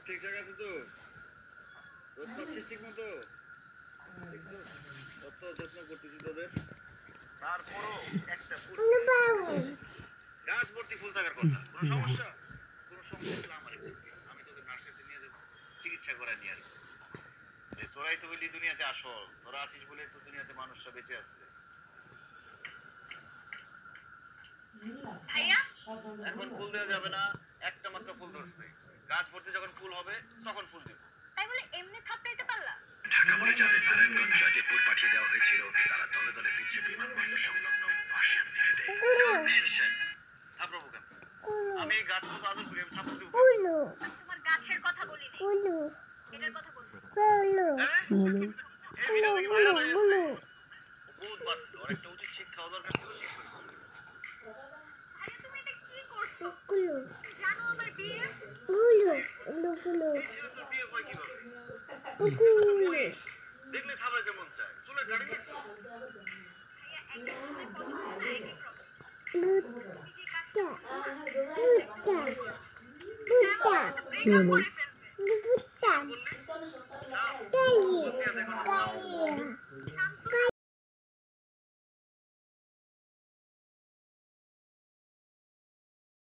ঠিকঠাক আছে তো? রোদ পাচ্ছিস ঠিক মতো? কত যত্ন করতেছি তোদের, তারপরও একটা ফুল গাছ ভর্তি ফুল থাকার কথা। কোনো সমস্যা? কোনো সমস্যা হলে আমার আমি তোকে নার্সারিতে নিয়ে যাবো, চিকিৎসা করায় নিয়ে আসবো। তোরাই তো বলি দুনিয়াতে আসল, তোরা আছিস বলে তো দুনিয়াতে মানুষরা বেঁচে আছে। ভাইয়া এখন ফুল দেওয়া যাবে না, একটা মাত্র ফুল ধরছে। গাছ ভর্তি যখন ফুল হবে তখন ফুল দিব। তাই বলে এমনি থাপড়াইতে পারলা? ঢাকা বলে যাদের নারায়ণগঞ্জ গাজীপুর পাঠিয়ে দেওয়া হয়েছিল, তারা দলে দলে ফিরছে বিমানবন্দর সংলগ্ন পার্সিয়ান সিটিতে। থাপড়াবো কেন? আমি এই গাছ মতো আদর করি, আমি থাপড় দেবো? তোমার গাছের কথা বলিনি, এটার কথা বলছি। বহুত বাড়ছিল, আর একটা উচিত শিক্ষা হওয়া দরকার ছিল, ঠিক করে। ভাইয়া তুমি এটা কি করছো? জানো আমার বিয়ে? এই ছেলে তোর বিয়ে হয় কিভাবে? দেখলে খাবার কেমন চায়, চুলে দাড়ি নিয়েছো? ভাইয়া এক একজনের পছন্দ এক এক রকম। তুমি যে কাজটা করছো, ব্রেকআপ করে